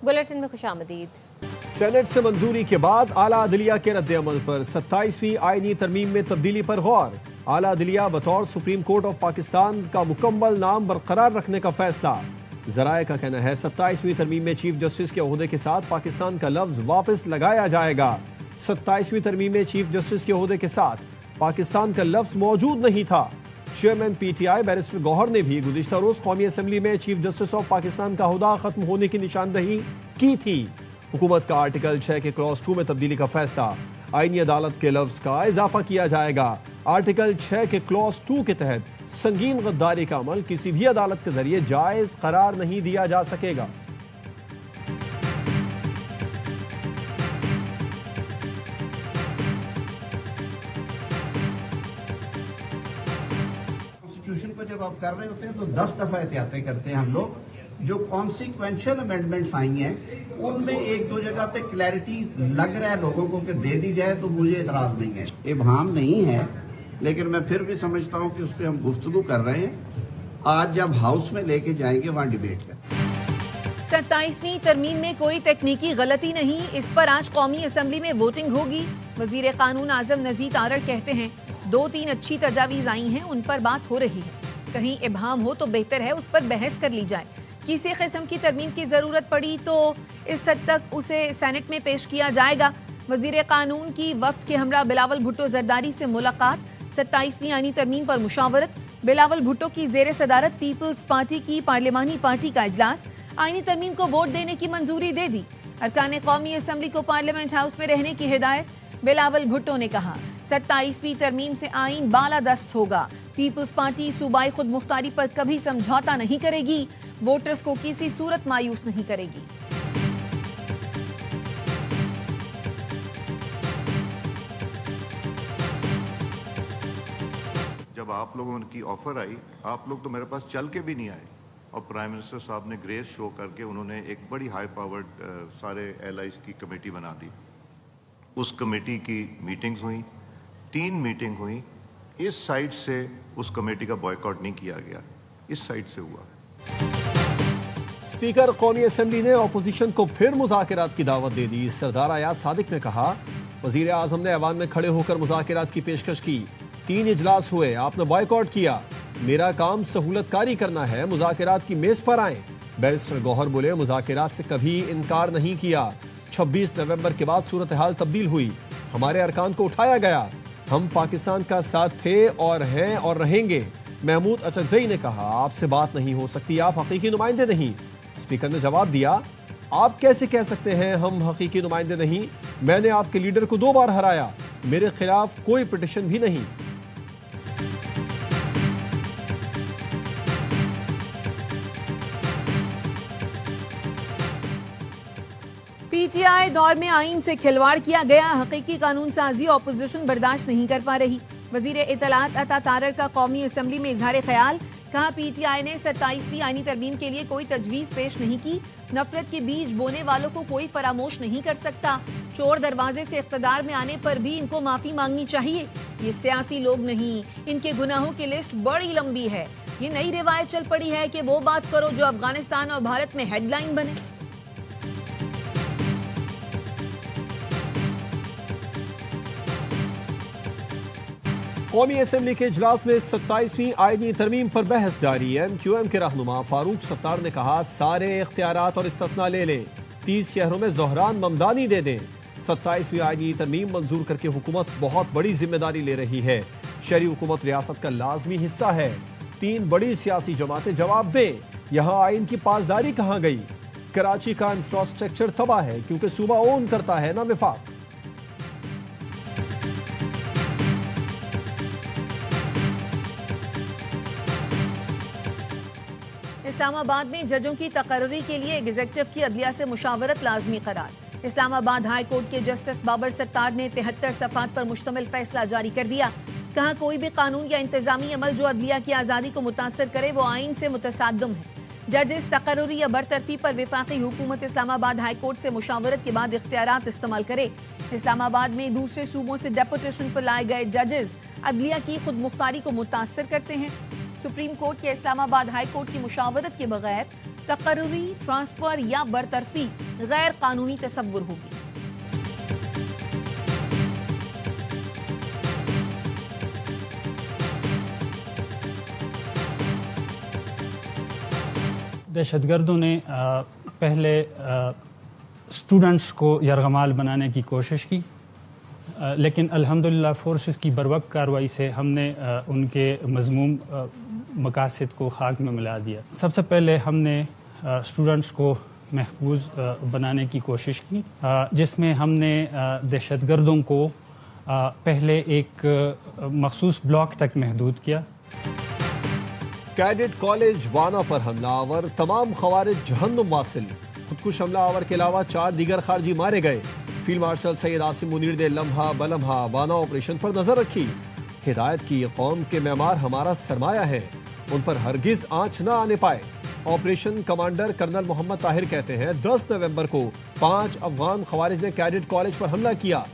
Bulletin में खुशामदीद। Senate से मंजूरी के बाद आला अदलिया के रद्द-ए-अमल पर 27वीं आईनी तरमीम में तब्दीली पर गौर। आला अदलिया बतौर सुप्रीम कोर्ट ऑफ पाकिस्तान का मुकम्मल नाम बरकरार रखने का फैसला। जराए का कहना है 27वीं तरमीम में चीफ जस्टिस के ओहदे के साथ पाकिस्तान का लफ्ज वापस लगाया जाएगा। 27वीं तरमीम में चीफ जस्टिस के ओहदे के साथ पाकिस्तान का लफ्ज मौजूद नहीं था। चेयरमैन PTI बैरिस्टर गौहर ने भी गुज़िश्ता रोज कौमी असम्बली में चीफ जस्टिस ऑफ पाकिस्तान का ओहदा खत्म होने की निशानदही की थी। हुकूमत का आर्टिकल 6 के क्लॉज 2 में तब्दीली का फैसला। आईनी अदालत के लफ्ज का इजाफा किया जाएगा। आर्टिकल 6 के क्लॉज 2 के तहत संगीन गद्दारी का अमल किसी भी अदालत के जरिए जायज करार नहीं दिया जा सकेगा। कॉन्स्टिट्यूशन को जब आप कर रहे होते हैं तो 10 दफा एहतियातें करते हैं हम लोग। जो कॉन्सिक्वेंशियल अमेंडमेंट्स आई हैं उनमें एक दो जगह पे क्लैरिटी लग रहा है लोगों को कि दे दी जाए, तो मुझे इतराज नहीं है। इब्हाम नहीं है, लेकिन मैं फिर भी समझता हूं कि उस पर हम गुफ्तगू कर रहे हैं। आज जब हाउस में लेके जाएंगे वहां डिबेट करें। 27वीं तरमीम में कोई तकनीकी गलती नहीं, इस पर आज कौमी असम्बली में वोटिंग होगी। वजीर कानून आजम नजीर तारड़ कहते हैं 2-3 अच्छी तजावीज आई हैं, उन पर बात हो रही है। कहीं इब्हाम हो तो बेहतर है उस पर बहस कर ली जाए। किसी किस्म की तरमीम की जरूरत पड़ी तो इस हद तक उसे सेनेट में पेश किया जाएगा। वजीर कानून की वफ्द के हमरा बिलावल भुट्टो जरदारी से मुलाकात। 27वीं आईनी तरमीम पर मुशावरत। बिलावल भुट्टो की जेर सदारत पीपल्स पार्टी की पार्लिमानी पार्टी का इजलास। आईनी तरमीम को वोट देने की मंजूरी दे दी। अरकान कौमी असम्बली को पार्लियामेंट हाउस में रहने की हिदायत। बिलावल भुट्टो ने कहा 27वीं तरमीम से आईन बालादस्त होगा। पीपल्स पार्टी सूबाई खुद मुख्तारी पर कभी समझौता नहीं करेगी। वोटर्स को किसी सूरत मायूस नहीं करेगी। जब आप लोगों की ऑफर आई, आप लोग तो मेरे पास चल के भी नहीं आए, और प्राइम मिनिस्टर साहब ने ग्रेस शो करके उन्होंने एक बड़ी हाई पावर्ड सारे एलाइज की कमेटी बना दी। उस कमेटी की मीटिंग्स हुई, 3 मीटिंग हुई। इस साइड से उस कमेटी का बॉयकॉट नहीं किया गया, इस साइड से हुआ। स्पीकर कौमी असम्बली ने अपोजिशन को फिर मुज़ाकरात की दावत दे दी। सरदार अयाज सादिक ने कहा वजीर आजम ने ऐवान में खड़े होकर मुज़ाकरात की पेशकश की। 3 इजलास हुए, आपने बॉयकॉट किया। मेरा काम सहूलतकारी करना है, मुज़ाकरात की मेज पर आए। बैरिस्टर गौहर बोले मुज़ाकरात से कभी इनकार नहीं किया। 26 नवंबर के बाद सूरत हाल तब्दील हुई, हमारे अरकान को उठाया गया। हम पाकिस्तान का साथ थे और हैं और रहेंगे। महमूद अचकजई ने कहा आपसे बात नहीं हो सकती, आप हकीकी नुमाइंदे नहीं। स्पीकर ने जवाब दिया आप कैसे कह सकते हैं हम हकीकी नुमाइंदे नहीं, मैंने आपके लीडर को 2 बार हराया, मेरे खिलाफ कोई पिटीशन भी नहीं। PTI दौर में आइन से खिलवाड़ किया गया, हकीकी कानून साजी ऑपोजिशन बर्दाश्त नहीं कर पा रही। वजीर इत्तलात अता तारड़ का कौमी असम्बली में इजहार ख्याल। कहा PTI ने 27वीं आईनी तरमीम के लिए कोई तजवीज पेश नहीं की। नफरत के बीज बोने वालों को कोई फरामोश नहीं कर सकता। चोर दरवाजे से इख्तदार में आने पर भी इनको माफी मांगनी चाहिए। ये सियासी लोग नहीं, इनके गुनाहों की लिस्ट बड़ी लंबी है। ये नई रिवायत चल पड़ी है कि वो बात करो जो अफगानिस्तान और भारत में हेडलाइन बने। कौमी असम्बली के इजलास में 27वीं आईनी तरमीम पर बहस जारी है। MQM के रहनुमा फारूक सत्तार ने कहा सारे इख्तियारात और इस्तिस्ना ले लें, 30 शहरों में ज़ोहरान ममदानी दे दें। 27वीं आईनी तरमीम मंजूर करके हुकूमत बहुत बड़ी जिम्मेदारी ले रही है। शहरी हुकूमत रियासत का लाजमी हिस्सा है। 3 बड़ी सियासी जमातें जवाब दें, यहाँ आइन की पासदारी कहाँ गई। कराची का इंफ्रास्ट्रक्चर तबाह है क्योंकि सूबा ओन करता है ना विफाक। इस्लामाबाद में जजों की तकर्री के लिए एग्जीक्यूटिव की अदलिया से मुशावरत लाजमी करार। इस्लामाबाद हाई कोर्ट के जस्टिस बाबर सत्तार ने 73 सफ़ात पर मुश्तमिल फैसला जारी कर दिया। कहा कोई भी कानून या इंतजामी अमल जो अदलिया की आज़ादी को मुतासर करे वो आइन से मुतसादम है। जजेस तकर्री या बरतरफी पर विफाकी हुकूमत इस्लामाबाद हाई कोर्ट से मुशावरत के बाद इख्तियारात इस्तेमाल करे। इस्लामाबाद में दूसरे सूबों से डेपुटेशन पर लाए गए जजेस अदलिया की खुद मुख्तारी को मुतासर करते हैं। सुप्रीम कोर्ट के इस्लामाबाद हाई कोर्ट की मुशावरत के बगैर तकर्री, ट्रांसफर या बरतरफी गैर कानूनी तसव्वुर होगी। दहशतगर्दों ने पहले स्टूडेंट्स को यरगमाल बनाने की कोशिश की, लेकिन अल्हम्दुलिल्लाह फोर्सेस की बरवक्त कार्रवाई से हमने उनके मज़मूम मकासद को खाक में मिला दिया। सबसे पहले हमने स्टूडेंट्स को महफूज बनाने की कोशिश की, जिसमें हमने दहशतगर्दों को पहले एक मखसूस ब्लॉक तक महदूद किया। कैडेट कॉलेज वाना पर हमलावर, तमाम खवारिज जहन्नुम वासिल। खुदकुश हमलावर के अलावा 4 दीगर खारजी मारे गए। फील्ड मार्शल सैयद आसिम मुनीर ने लम्हा बलम्हा वाना ऑपरेशन पर नजर रखी। हिदायत की कौम के मेमार हमारा सरमाया है, उन पर हरगिज आंच न आने पाए। Operation commander colonel Mohammad Tahir कहते हैं 10 नवंबर को 5 अफगान खवारिज ने कैडेट कॉलेज पर हमला किया,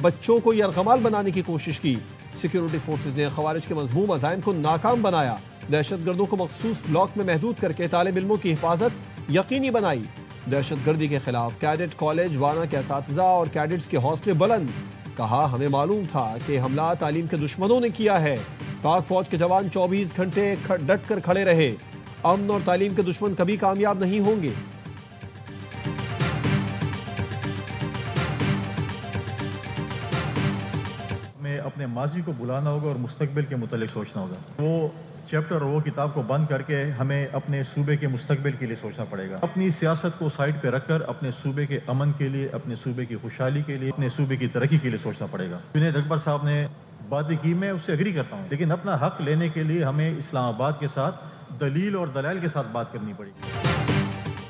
बच्चों को यरगमाल बनाने की कोशिश की। सिक्योरिटी फोर्सेज ने खवारिज के मजमूम अज़ाइम को नाकाम बनाया। दहशतगर्दों को मखसूस ब्लॉक में महदूद करके तालिब इल्मों की हिफाजत यकीनी बनाई। दहशतगर्दी के खिलाफ कैडेट कॉलेज वाना के असातिज़ा और कैडेट्स के हौसले बुलंद। कहा, हमें मालूम था कि हमला तालीम के दुश्मनों ने किया है। पाक फौज के जवान 24 घंटे डट कर खड़े रहे। अमन और तालीम के दुश्मन कभी कामयाब नहीं होंगे। हमें अपने माजी को बुलाना होगा और मुस्तकबिल के मुतालिक सोचना होगा। वो चैप्टर और वो किताब को बंद करके हमें अपने सूबे के मुस्तकबिल के लिए सोचना पड़ेगा। अपनी सियासत को साइड पे रखकर अपने सूबे के अमन के लिए, अपने सूबे की खुशहाली के लिए, अपने सूबे की तरक्की के लिए सोचना पड़ेगा। जुनैद अकबर साहब ने बातें की, मैं उससे एग्री करता हूँ, लेकिन अपना हक लेने के लिए हमें इस्लामाबाद के साथ दलील और दलाइल के साथ बात करनी पड़ेगी।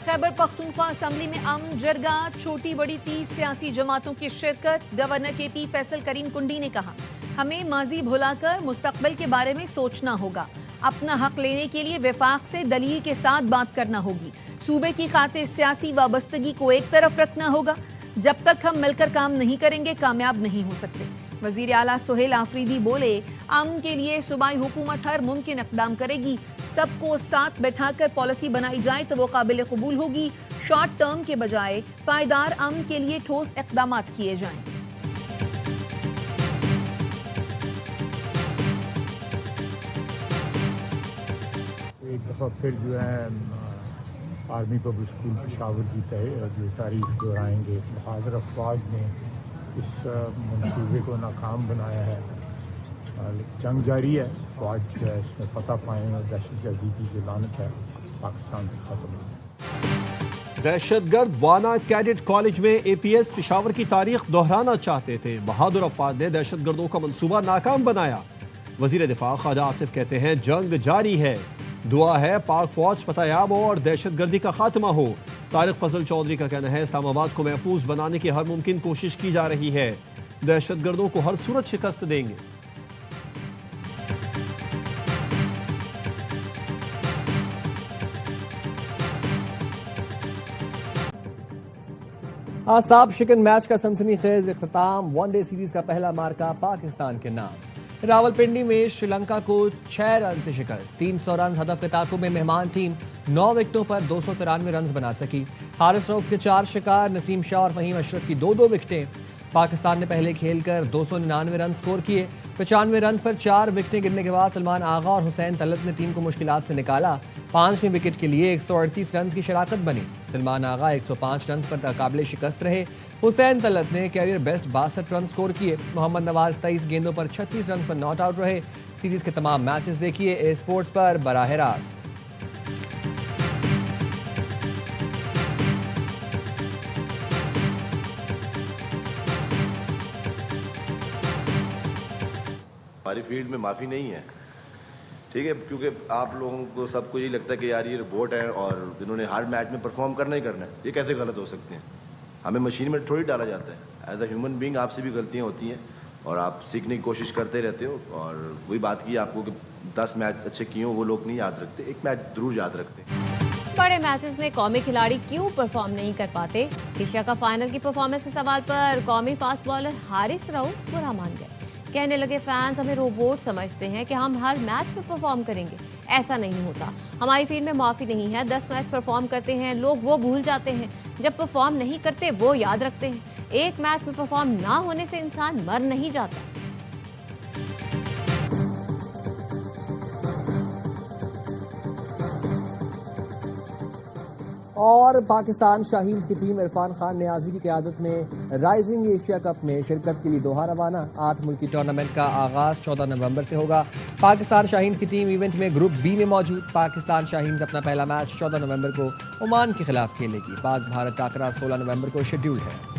खैबर पख्तूनख्वा असम्बली में अमन जरगा, छोटी बड़ी 30 सियासी जमातों की शिरकत। गवर्नर KP फैसल करीम कुंडी ने कहा, हमें माजी भुलाकर मुस्तकबिल के बारे में सोचना होगा। अपना हक लेने के लिए वफाक से दलील के साथ बात करना होगी। सूबे की खातिर सियासी वाबस्तगी को एक तरफ रखना होगा। जब तक हम मिलकर काम नहीं करेंगे, कामयाब नहीं हो सकते। वजीर आला सुहेल आफरीदी बोले, अमन के लिए सूबाई हुकूमत हर मुमकिन इक़दाम करेगी। सबको साथ बैठाकर पॉलिसी बनाई जाए तो वो काबिल कबूल होगी। शॉर्ट टर्म के बजाय पायदार अमन के लिए ठोस इक़दाम किए जाएं। एक दफ़ा फिर जो है आर्मी पब्लिक स्कूल पेशावर की जो तारीख दोहराएंगे। बहादुर अफवाज ने इस मंसूबे को नाकाम बनाया है। जंग जारी है, फौज इसमें फतह पाएँ और दहशतगर्दी की जो लानत है पाकिस्तान से खत्म हो। दहशतगर्द वाना कैडेट कॉलेज में APS पेशावर की तारीख दोहराना चाहते थे। बहादुर अफवाज ने दहशतगर्दों का मंसूबा नाकाम बनाया। वजीर दिफा ख्वाजा आसिफ कहते हैं, जंग जारी है, दुआ है पाक फौज फतहयाब हो और दहशतगर्दी का खात्मा हो। तारिक फजल चौधरी का कहना है, इस्लामाबाद को महफूज बनाने की हर मुमकिन कोशिश की जा रही है। दहशतगर्दों को हर सूरत शिकस्त देंगे। आस्ताब शिकन मैच का सनसनीखेज इख्तिताम। वनडे सीरीज का पहला मार्का पाकिस्तान के नाम। रावलपिंडी में श्रीलंका को 6 रन से शिकस्त। 300 रन हदफ के ताकुब में मेहमान टीम 9 विकेटों पर 293 रन बना सकी। हारिस रऊफ के 4 शिकार, नसीम शाह और फहीम अशरफ की 2-2 विकेटें। पाकिस्तान ने पहले खेलकर 299 रन स्कोर किए। 95 रन पर 4 विकेटें गिरने के बाद सलमान आगा और हुसैन तलत ने टीम को मुश्किलात से निकाला। 5वीं विकेट के लिए 138 रन की शराकत बनी। सलमान आगा 105 रन पर काबिल शिकस्त रहे। हुसैन तलत ने कैरियर बेस्ट 62 रन स्कोर किए। मोहम्मद नवाज 23 गेंदों पर 36 रन पर नॉट आउट रहे। सीरीज के तमाम मैचेस देखिए ए स्पोर्ट्स पर बराह रास्त। हमारी फील्ड में माफ़ी नहीं है, ठीक है, क्योंकि आप लोगों को सबको यही लगता है कि यार ये रिपोर्ट है और इन्होंने हर मैच में परफॉर्म करना ही करना है। ये कैसे गलत हो सकते हैं? हमें मशीन में थोड़ी डाला जाता है। एज अ ह्यूमन बीइंग आपसे भी गलतियां होती हैं और आप सीखने की कोशिश करते रहते हो। और वही बात की आपको कि 10 मैच अच्छे किए हो वो लोग नहीं याद रखते, एक मैच जरूर याद रखते हैं। बड़े मैचेस में कौमी खिलाड़ी क्यों परफॉर्म नहीं कर पाते? एशिया कप फाइनल की परफॉर्मेंस के सवाल पर कौमी फास्ट बॉलर हारिस रऊफ बुरा मान गए। कहने लगे, फैंस हमें रोबोट समझते हैं कि हम हर मैच में परफॉर्म करेंगे। ऐसा नहीं होता। हमारी फील्ड में माफ़ी नहीं है। 10 मैच परफॉर्म करते हैं लोग, वो भूल जाते हैं। जब परफॉर्म नहीं करते वो याद रखते हैं। एक मैच में परफॉर्म ना होने से इंसान मर नहीं जाता। और पाकिस्तान शाहीन्स की टीम इरफान खान नियाजी की क़यादत में राइजिंग एशिया कप में शिरकत के लिए दोहा रवाना। 8 मुल्की टूर्नामेंट का आगाज 14 नवंबर से होगा। पाकिस्तान शाहीन्स की टीम इवेंट में ग्रुप बी में मौजूद। पाकिस्तान शाहीन्स अपना पहला मैच 14 नवंबर को ओमान के खिलाफ खेलेगी। पाक भारत टाकरा 16 नवंबर को शेड्यूल है।